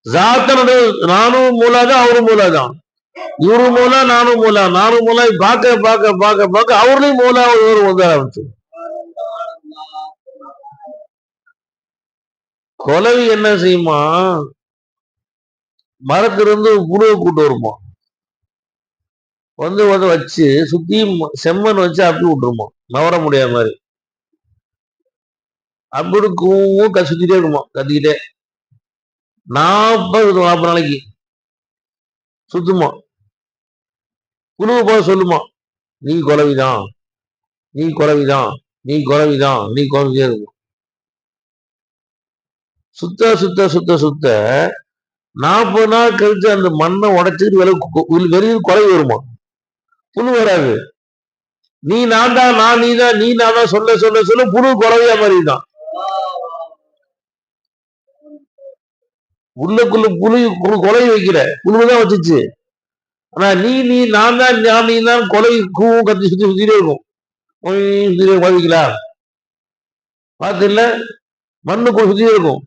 ஜாத்தன் நானும் மூலாதான் அவரும் மூலாதான். இவரும் மூலா நானும் மூலா, நானும் மூலா பார்க்க பார்க்க பார்க்க பார்க்க அவர்லையும் மூலா ஒரு வந்து ஆரம்பிச்சு. கொலவி என்ன செய்யுமா, மரத்திலிருந்து புழுவை கூட்டு வருமா, வந்து வச்சு சுத்தி செம்மண் வச்சு அப்படி விட்டுருமா, நவர முடியாத மாதிரி. அப்படி கூவும் சுத்திட்டே இருக்குமா, கத்திக்கிட்டே 40 நாளைக்கு சுத்துமா. புழுவை போல சொல்லுமா, நீ கொலவிதான், நீ குறவிதான், நீ குறவிதான், நீ குறவியே இருக்கும். சுத்த சுத்த சுத்த சுத்த 40 நாள் கழிச்சு அந்த மண்ணை உடைச்சிட்டு வெளியில் குறைவு வருமா, புழு வராது. நீ நான் தான், நான் நீ தான், நீ நான் தான் சொல்ல சொல்ல சொல்ல புழு குறவையா மாதிரி தான். உள்ளுக்குள்ள புழு கொலை வைக்கிற புழுதான் வச்சுச்சு. ஆனா நீ நான் தான், நான் நீ தான் கொலை கூவும் கத்தி சுத்தி சுத்திட்டே இருக்கும். குழவிக்கலாம் பார்த்து இல்ல, மண்ணுக்குள்ள சுத்திட்டே இருக்கும்.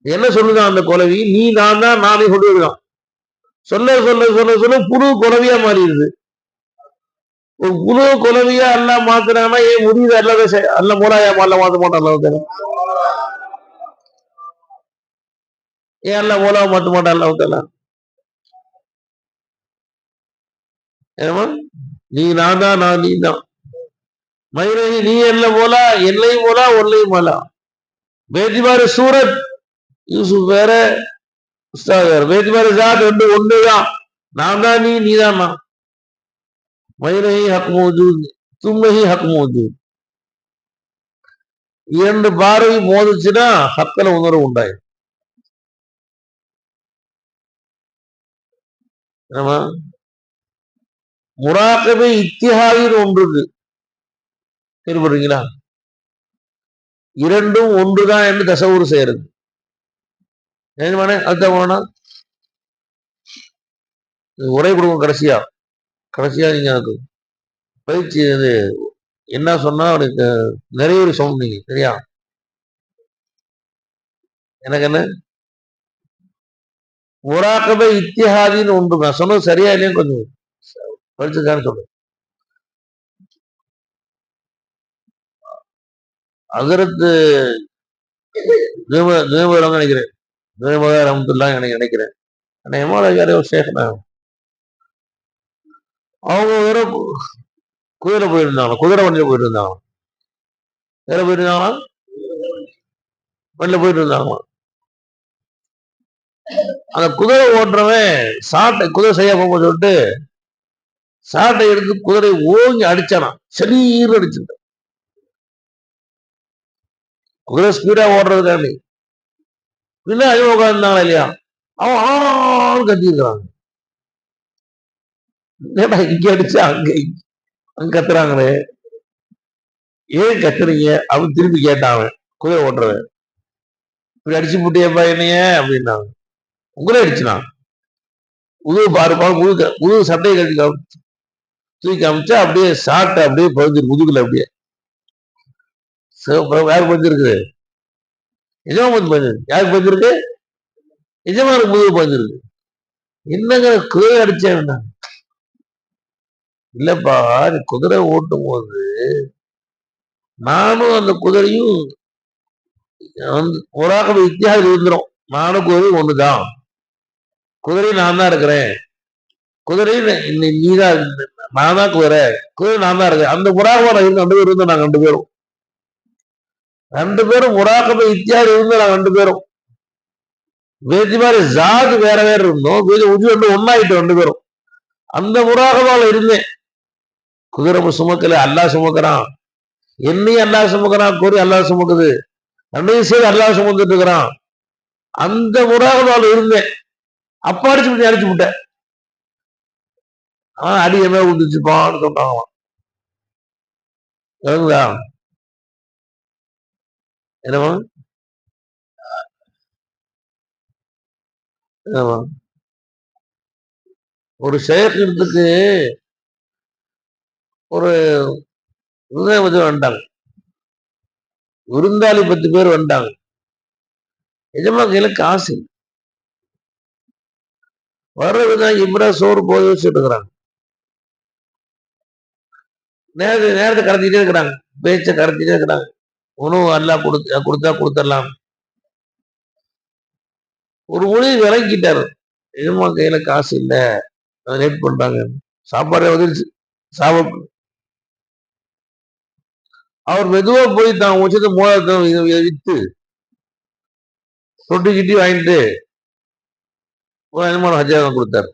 என்ன சொல்லுதான் அந்த குலவி, நீ நான் தான் நானே சொல்லிருக்கான். சொல்ல சொல்ல சொல்ல சொல்ல புழு குலவியா மாறிடுது. ஒரு புழு குலவியா எல்லாம் மாத்துறாங்கன்னா ஏன் முடியுது? அல்ல மூலாயா மாத்த மாட்டான். ஏன் எல்லாம் மூலாவை மாத்த மாட்டான்? ஏமா நீ நான் தான், நான் நீ தான். மயிரை நீ என்ன போலா, என்னையும் போலா, ஒன்னையும் போலா. பேத்திமாரி சூரத் யூசுப் வேற, உஸ்தாத் வேற. பேத்திமாரி ஜாத் ஒண்ணுதான். நான் தான் நீ, நீ தான் நான். மயிரை ஹக் மௌஜூத், தும்மஹி ஹக் மௌஜூத். 2 பார்வை மோதிச்சுன்னா ஹக்கல உணர்வு உண்டாயிடும். முராக்கபை இத்திஹாதின்னு ஒன்று இருக்கு, கேள்விப்படுறீங்களா? இரண்டும் ஒன்றுதான் என்று தசவுறு செய்யறது. அதுதான் உரை கொடுக்கும். கடைசியா நீங்க அதுக்கு பயிற்சி இது என்ன சொன்னா அவனுக்கு நிறைய சொன்னீங்க சரியா? எனக்கு என்ன முராக்கபை இத்திஹாதின்னு ஒன்று, நான் சொன்னது சரியா இல்லையா கொஞ்சம் படிச்சுக்கான்னு சொல்றேன். அகரத்து நினைக்கிறேன், நினைக்கிறேன். அவங்க வேற குதிரை போயிருந்தாங்க, குதிரை வண்டியில போயிட்டு இருந்தாங்க. வேற போயிட்டு இருந்தாங்களா, வண்டியில போயிட்டு இருந்தாங்க. அந்த குதிரை ஓட்டுறவன் சாட்டை குதிரை செய்ய போக சொல்லிட்டு சாட்டை எடுத்து குதிரை ஓங்கி அடிச்சானா, சரீர் அடிச்சுட்டான். குதிரை ஸ்பீடா ஓடுறதுக்காண்டி பின்னாடி உட்காந்துருந்தாங்களா இல்லையா, அவன் ஆண் கத்திருக்கிறாங்க. இங்க அடிச்சா அங்க கத்துறாங்களே, ஏன் கத்துறீங்க அப்படின்னு திருப்பி கேட்டான் குதிரை ஓட்டுறவன். இப்படி அடிச்சு போட்டியப்பா என்னைய அப்படின்னாங்க. உங்களே அடிச்சுனான். உதவு பாருப்பா, முதுகு சட்டையை கட்டி தூக்கி காமிச்சா அப்படியே சாட்டை அப்படியே பதிஞ்சிருக்கு முதுகுல. அப்படியே யாரு பதிஞ்சிருக்கு? எஜமான் பதிஞ்சிருக்கு. யாருக்கு பதிஞ்சிருக்கு? எஜமானுக்கு முதுகு பதிஞ்சிருக்கு. என்னங்க குதிரை அடிச்சேன்? இல்லப்பா, குதிரை ஓட்டும் போது நானும் அந்த குதிரையும் ஒராக வித்தியாசம் இருந்துரும். நானும் குதிரை ஒண்ணுதான். குதிரை நான் தான் இருக்கிறேன். குதிரை நீதான், நான் தான் குதிரை. குதிரை நான் தான் இருக்கேன். அந்த முராகபா 2 பேரும் இருந்தோம். நாங்க 2 பேரும் முராகபை இத்தியாசம் இருந்தோம். நாங்க 2 பேரும் வேதி மாதிரி ஜாது வேற வேற இருந்தோம். ஒன்னாயிட்டு 2 பேரும். அந்த முராகபால இருந்தேன். குதிரை சுமக்கல, அல்லா சுமக்கிறான். என்னையும் அல்லா சுமக்கிறான், கோரி அல்லா சுமக்குது. 2 சேர்ந்து அல்லா சுமந்துட்டு இருக்கிறான். அந்த முராகபால இருந்தேன். அப்ப அடிச்சு விட்டேன். அடி என்ன விட்டுச்சுப்பான்னு சொன்னாங்களாம். என்னவா? ஒரு ஷேக்குறதுக்கு ஒரு வந்துட்டாங்க, விருந்தாளி 10 பேர் வந்துட்டாங்க. எஜமா கையில காசு வர்றதுதான் இப்ரா சோறு போய் வச்சுட்டு இருக்கிறாங்க. நேரத்தை கடத்திட்டே இருக்கிறாங்க, பேச்சை கடத்திட்டே இருக்கிறாங்க. உணவு எல்லாம் கொடுத்தா கொடுத்துடலாம். ஒரு மொழி விளங்கிட்டாரு, எஜமா கையில காசு இல்ல, லேட் பண்றாங்க, சாப்பாடு வந்துருச்சு, சாப்பிட்டு அவர் மெதுவா போய் தான் உச்சத்தை மோதத்தை வித்து தொட்டி கிட்டி வாங்கிட்டு ஒரு அனுமான ஹஜ்ஜாக கொடுத்தாரு.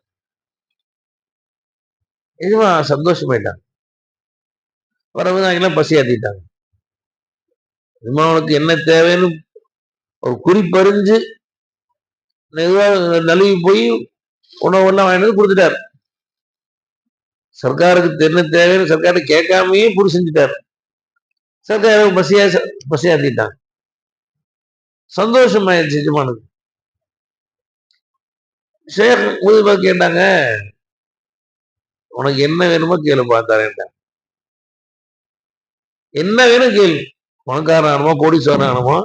எஜமா சந்தோஷமாயிட்டாங்க. வரவங்க பசி ஆத்திட்டாங்க. எஜமானுக்கு என்ன தேவைன்னு ஒரு குறிப்பறிஞ்சு நழுவி போய் உணவெல்லாம் வாங்கிட்டு கொடுத்துட்டாரு. சர்க்காருக்கு என்ன தேவைன்னு சர்க்கார்ட்ட கேட்காமயே புரி செஞ்சுட்டாரு. சர்க்கார் பசியாத்திட்டாங்க. சந்தோஷமாயிருச்சு எஜமானுக்கு. ஷேக் முதுபா கேட்டாங்க, உனக்கு என்ன வேணுமோ கேளு பார்த்தாரேன்ட்டாங்க. என்ன வேணும் கேள்வி, பணக்காரன் ஆகணுமோ கோடீஸ்வரன் ஆகணுமோ,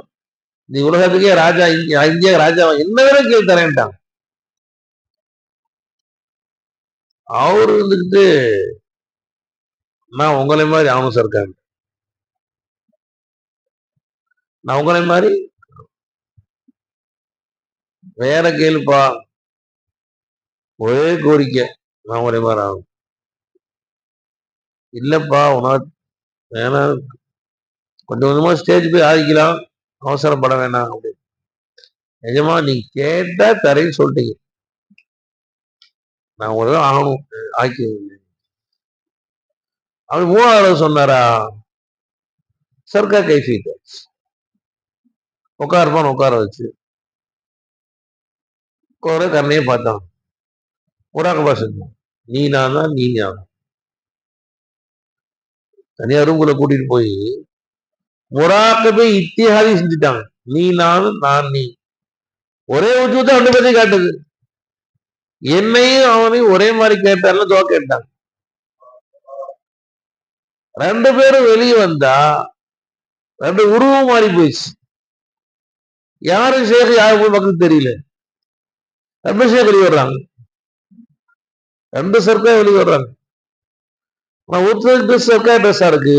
நீ உலகத்துக்கே ராஜா, இந்தியா ராஜா, என்ன வேணும் கேள்வி தரேன்ட்டாங்க. அவரு இருந்துக்கிட்டு நான் உங்களை மாதிரி ஆகணும் சர்க்கார், நான் உங்களை மாதிரி வேற கேளுப்பா, ஒரே கோரிக்கை, நான் ஒரே மாதிரி ஆகும். இல்லப்பா உனக்கு வேணா, கொஞ்சம் கொஞ்சமா ஸ்டேஜ் போய் ஆதிக்கலாம், அவசரப்பட வேணாம் அப்படின்னு. நிஜமா நீ கேட்டா தரேன்னு சொல்லிட்டீங்க, நான் ஒரு ஆகணும் ஆக்கி. அவர் 3வது சொன்னாரா, சர்க்கார் கைஃபீட் உட்காருப்பான்னு உட்கார வச்சு கண்ணையே பார்த்தான், முராகபா செஞ்சான். நீ நான் தான், நீ நான். தனியா ரூம்குள்ள கூட்டிட்டு போய் முராகபை இத்திஹாதி செஞ்சுட்டாங்க. நீ நான், நான் நீ, ஒரே உச்சத்தை 2 பேரையும் காட்டுது. என்னையும் அவனையும் ஒரே மாதிரி கேட்டார்ல, துவா கேட்டாங்க. 2 பேரும் வெளியே வந்தா 2 உருவம் மாறி போயிடுச்சு. யாரும் ஷேக் யாரு போய் மக்களுக்கு தெரியல. 2 ஷேக் வெளியே வர்றாங்க, 2 சர்க்கார் வெளியே வர்றாங்க. ஒருத்தர் ட்ரெஸ் சர்க்கார் ட்ரெஸ்ஸா இருக்கு,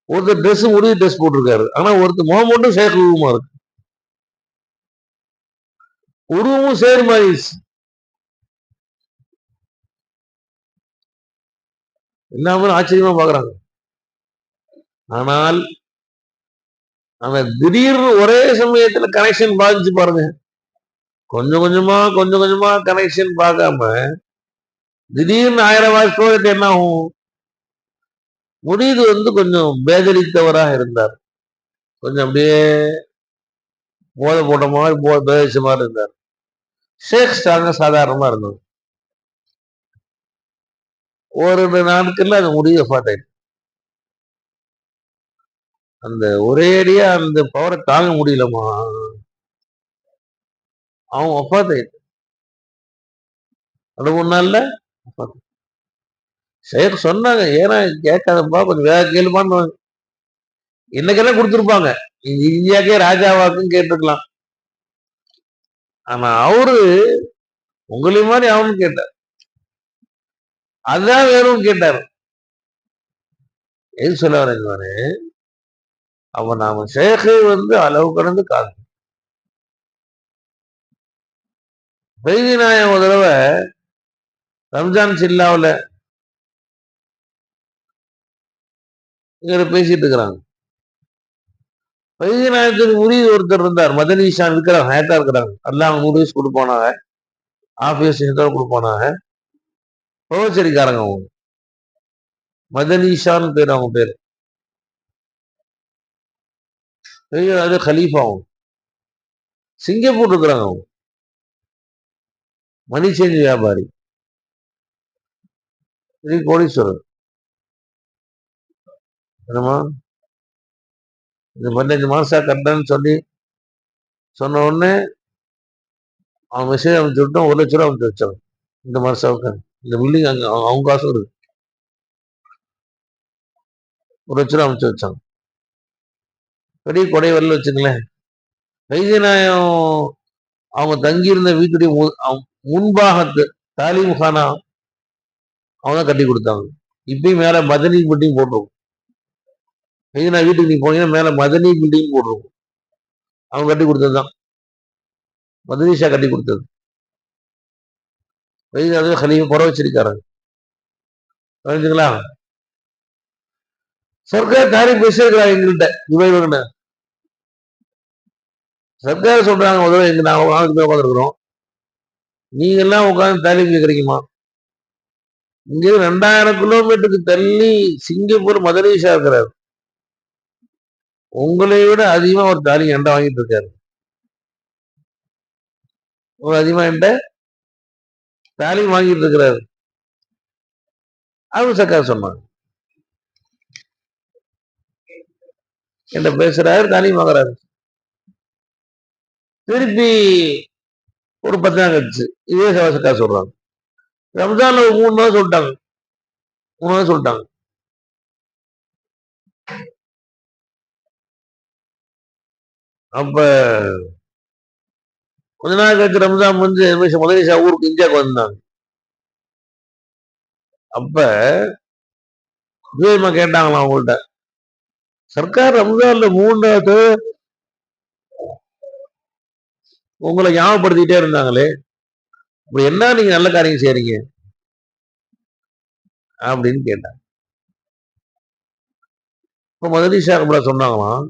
ஒருத்தர் ட்ரெஸ் முடிவு ட்ரெஸ் போட்டிருக்காரு. ஆனா ஒருத்தர் முகம் மட்டும் ஷேக் உருவமா இருக்கு, உருவமும் சேர் மாறிடுச்சு. எல்லாமே ஆச்சரியமா பாக்குறாங்க. ஆனால் அந்த திடீர்னு ஒரே சமயத்துல கனெக்ஷன் பாதிச்சு பாருங்க. கொஞ்சம் கொஞ்சமா கனெக்ஷன் பார்க்காம திடீர்னு 1000 வாட்ஸ் என்ன ஆகும். முடிது கொஞ்சம் பேதலித்தவராக இருந்தார், கொஞ்சம் அப்படியே போதை போட்ட மாதிரி பேதிச்ச மாதிரி இருந்தார். ஷேக் ஸ்டாங்க சாதாரணமா இருந்தது. ஒரு 2 நாட்கள்ல அந்த முடிவை பார்த்தாயிட்டு, அந்த ஒரே அடியா அந்த பவரை தாங்க முடியலமா, அவன் ஒப்பாத்தாயிட்டு 2-3 நாள்ல. ஷேக் சொன்னாங்க, ஏன்னா கேட்காதப்பா, கொஞ்சம் வேற கேளுப்பான்னு. இன்னைக்கெல்லாம் கொடுத்துருப்பாங்க, இந்தியாக்கே ராஜாவாக்குன்னு கேட்டிருக்கலாம். ஆனா அவரு உங்களை மாதிரி அவனு கேட்டார், அதுதான் வேணும்னு கேட்டார். எது சொல்ல வரேன்னு, அவன் நாம ஷேக்கு அளவு கடந்து காது. பெய்தி நாயம் ஒரு தடவை ரம்ஜான் சில்லாவில் இங்க பேசிட்டு இருக்கிறாங்க. பெய்தி நாயத்துக்கு முரீது ஒருத்தர் இருந்தார், மதனீஷான் இருக்கிறாங்க, ஹேட்டா இருக்கிறாங்க. எல்லாம் 3 வயசு கொடுப்பானாங்க, ஆஃபீஸ் கொடுப்பானாங்க, புகச்சரிக்காரங்க அவங்க. மதனீஷான்னு பேர், அவங்க பேரு. அது கலீஃபா. அவங்க சிங்கப்பூர் இருக்கிறாங்க. அவங்க மணி சேஞ்ச் வியாபாரி, பெரிய கோடீஸ்வரர். என்னமா இந்த 15 மாசம் கட்டணும்னு சொல்லி சொன்ன உடனே அவன் மெசேஜ் அனுப்பிச்சு விட்டோம். 1,00,000 அனுப்பிச்சு வச்சான். இந்த மாசம் இந்த பில்டிங் அங்க அவங்க காசு இருக்கு. 1,00,000 அனுப்பிச்சு வச்சாங்க. பெரிய கொடை வரல வச்சுங்களேன். வைத்தியநாயம் அவங்க தங்கியிருந்த வீட்டுடைய முன்பாகத்து தாலிமுகானா அவங்க தான் கட்டி கொடுத்தாங்க. இப்பயும் மேல மதனி பில்டிங் போட்டிருக்கும். வைத்தியநாய வீட்டுக்கு நீ போனீங்கன்னா மேல மதனி பில்டிங் போட்டிருக்கும். அவங்க கட்டி கொடுத்ததுதான், மதனிஷா கட்டி கொடுத்தது. வைத்தியநாத கலியும் குறை வச்சிருக்காங்க. புரிஞ்சுங்களா? சர்க்கார் தாரிஃப் பேசியிருக்கிறாங்க எங்கள்கிட்ட. இவங்க சர்க்கார் சொல்றாங்க, முதல்ல எங்க நாங்க உட்காந்துருக்கிறோம், நீங்க எல்லாம் உட்காந்து தாலிஃப் கேட்கறீங்கம்மா. இங்க 2000 கிலோமீட்டருக்கு தள்ளி சிங்கப்பூர் மதனீஷா இருக்கிறார். உங்களை விட அதிகமா ஒரு தாலி என்கிட்ட வாங்கிட்டு இருக்காரு. அதிகமா என்கிட்ட தாலி வாங்கிட்டு இருக்கிறாரு. அவங்க சர்க்கார் சொன்னாங்க, என்கிட்ட பேசுறாரு, தாலி வாங்குறாரு. திருப்பி ஒரு 10 நாள் கழிச்சு இதே சர்க்கார் சொல்றாங்க, ரம்ஜான்ல 3 நாள் சொல்லிட்டாங்க. 3 நாள் சொல்லிட்டாங்க. அப்ப கொஞ்ச நாள் கழிச்சு ரம்ஜான் வந்து முதலீஷா ஊருக்கு இந்தியாவுக்கு வந்தாங்க. அப்ப விஜயமா கேட்டாங்களாம் அவங்கள்ட்ட, சர்க்கார் ரம்ஜான்ல 3 நாள் உங்களை ஞாபகப்படுத்திட்டே இருந்தாங்களே, இப்ப என்ன நீங்க நல்ல காரியம் செய்றீங்க அப்படின்னு கேட்டாங்க. இப்ப மதனீஷா சொன்னாங்களாம்,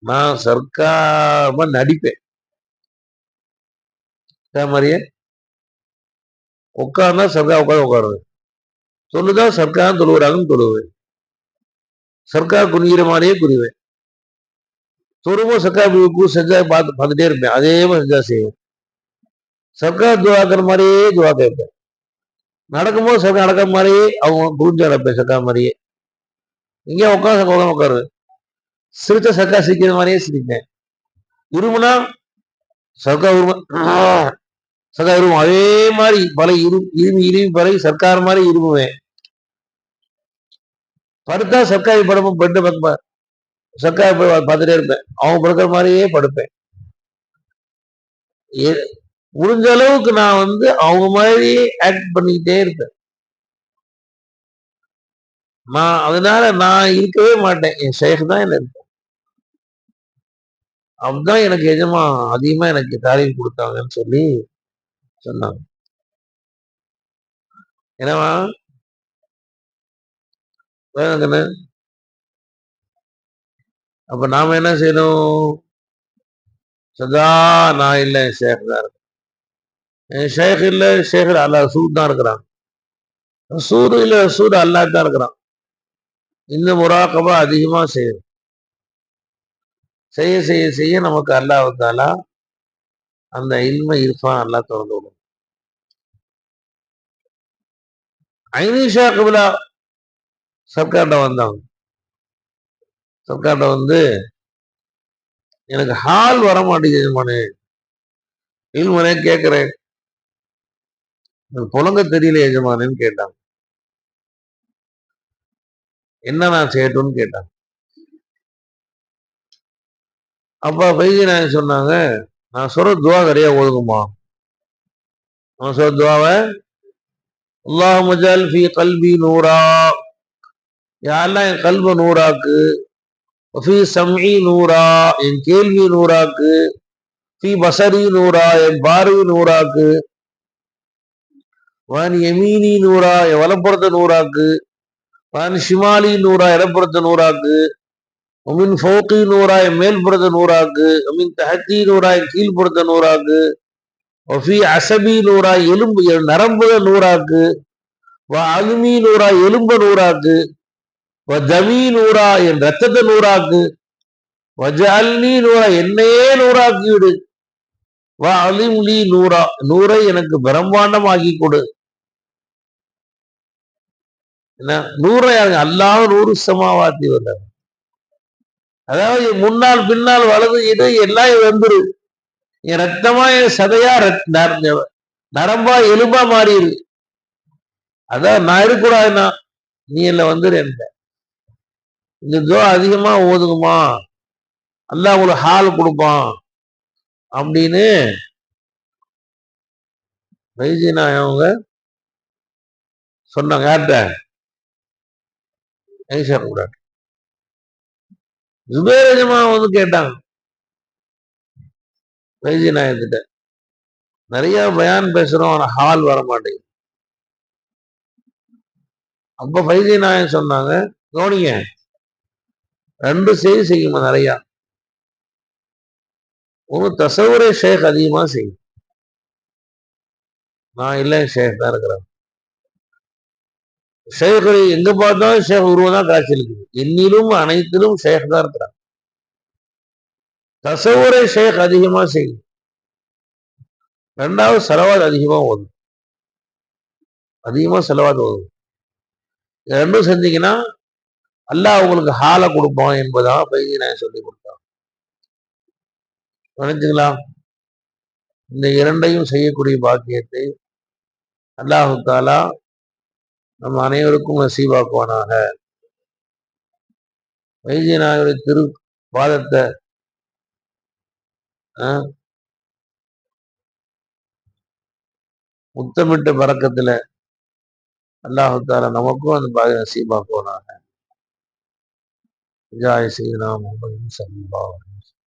நான் சர்க்கார் நடிப்பேன் மாதிரியே உட்கார்ந்தா சர்க்கார் உட்காருவேன், சொல்லுதான் சர்க்கார் தொழுகிறாங்கன்னு தொழுவேன், சர்க்கார் குனிகிற மாதிரியே குனிவேன், தொழுவோம் சர்க்கார் செஞ்சா பார்த்துட்டே இருப்பேன், அதே மாதிரி செஞ்சா செய்வேன், சர்க்கார் துவாக்கிற மாதிரியே துவா கேட்பேன், நடக்கும்போது சர்க்கார் நடக்கிற மாதிரியே அவங்க புரிஞ்சு நடப்பேன், சர்க்கார் மாதிரியே இங்கே உட்காருவேன், சிரிச்ச சர்க்கார் சிரிக்கிற மாதிரியே சிரிப்பேன், இருமுனா சர்க்கார் சர்க்கார் இருமும், அதே மாதிரி பல இருமி பல சர்க்கார் மாதிரி இருமுவேன், படுத்தா சர்க்கார் படமும் பெட்டு பார்ப்பேன், சர்க்கார் பார்த்துட்டே இருப்பேன், அவங்க படுக்கிற மாதிரியே படுப்பேன், முடிஞ்ச அளவுக்கு நான் அவங்க மாதிரி ஆக்ட் பண்ணிக்கிட்டே இருப்பேன். அதனால நான் இருக்கவே மாட்டேன், என் ஷேக் தான் என்ன இருப்பேன். அப்படிதான் எனக்கு எஜமா அதிகமா எனக்கு தாலீம் கொடுத்தாங்கன்னு சொல்லி சொன்னாங்க. என்னவா வேணுங்கன்னு? அப்ப நாம என்ன செய்யணும்? சதா நான் இல்லை, என் ஷேக் தான் இருக்கு, என் ஷேக் இல்லை, ஷேக் அல்லா ரசூல் தான் இருக்கிறான், ரசூல் இல்லை, ரசூல் அல்லா தான் இருக்கிறான். இந்த முராகபா அதிகமா செய்யணும். செய்ய செய்ய செய்ய நமக்கு அல்லாஹ்வுத்தாலா அந்த இல்ம இர்ஃபான் அல்லா திறந்து விடும். ஐனிஷா கபிலா சர்க்கார்ட்ட வந்தாங்க. சர்க்கார்ட்ட எனக்கு ஹால் வர மாட்டேங்குது மனே, இல்மனே கேட்கிறேன், புலங்க தெரியல எஜமானேன்னு கேட்டாங்க. என்ன நான் செய்யட்டும்னு கேட்டாங்க. அப்ப வைத்தியநாயகம் சொன்னாங்க, நான் சொல்ற துவா நிறைய ஓதுங்கம்மா. நான் சொல்ற துவாவை, அல்லாஹும்ம ஜஅல் ஃபீ கல்பி நூரா, யா அல்லாஹ் என் கல்ப நூறாக்கு, ஃபீ சம்இ நூரா என் கேள்வி நூறாக்கு, ஃபீ பஸரி நூரா என் பார்வை நூறாக்கு, வான் யமீனி நூரா என் வலப்புறத்தை நூறாக்கு, வான் ஷிமாலி நூரா இடப்புறத்தை நூறாக்கு, உமின் ஃபௌகி நூரா என் மேல்புறத்தை நூறாக்கு, உமின் தஹத்தி நூரா என் கீழ்புறத்தை நூறாக்கு, ஒஃபி அசபி நூரா எலும்பு என் நரம்புல நூறாக்கு, வ அலுமி நூரா எலும்ப நூறாக்கு, வ தமி நூரா என் ரத்தத்தை நூறாக்கு, வஜஅல்னி நூரா என்னையே நூறாக்கி விடு, வா அலிம்லி நூறா, நூரை எனக்கு பிரம்மாண்டமாக்கி கொடு. என்ன நூறை அல்லாஹ் நூறு சமாவாத்தி வந்த, அதாவது முன்னால் பின்னால் வலது இது எல்லாம் வந்துரு. என் ரத்தமா என் சதையா நரம்பா எலும்பா மாறிடு. அதான் நான் இருக்கக்கூடாதுன்னா நீ இல்ல வந்துரு. இந்த துவா அதிகமா ஓதுகுமா அல்லாஹ் உங்களுக்கு ஹால் கொடுப்பான் அப்படின்னு வைஜி நாயவங்க சொன்னாங்க. யார்கிட்ட? ஐஷா கூட. ஜுபேரஜமா வந்து கேட்டாங்க வைஜி நாயத்திட்ட, நிறைய பயான் பேசுறோம் ஆனா ஹால் வர மாட்டேங்குது. அப்ப வைஜி நாயன் சொன்னாங்க, கவனிங்க, ரெண்டு செய்தி செய்யுமா நிறைய. ஒரு தசவுரை ஷேக் அதிகமா செய்யும். நான் இல்லை, ஷேக் தான் இருக்கிறேன். ஷேக் எங்க பார்த்தாலும் ஷேக் உருவம் தான் காட்சி இருக்குது. என்னிலும் அனைத்திலும் ஷேக் தான் இருக்கிறான். தசவுரை ஷேக் அதிகமா செய்யும். ரெண்டாவது செலவாத் அதிகமா ஓதும். அதிகமா செலவாத் ஓதும். ரெண்டும் செஞ்சீங்கன்னா அல்லாஹ் உங்களுக்கு ஹாலை கொடுப்பான் என்பதாக பையன் நான் சொல்லி கொடுத்தான். நினைச்சுங்களா? இந்த இரண்டையும் செய்யக்கூடிய பாக்கியத்தை அல்லாஹு தாலா நம்ம அனைவருக்கும் நசீபாக்குவானாக. வைத்தியநாயகருடைய திரு பாதத்தை முத்தமிட்ட பறக்கத்துல அல்லாஹு தாலா நமக்கும் அந்த பாக்கிய நசீபாக்குவானாக. ஜாய் சீனா முகமது ஸல்லல்லாஹு அலைஹி வஸல்லம்.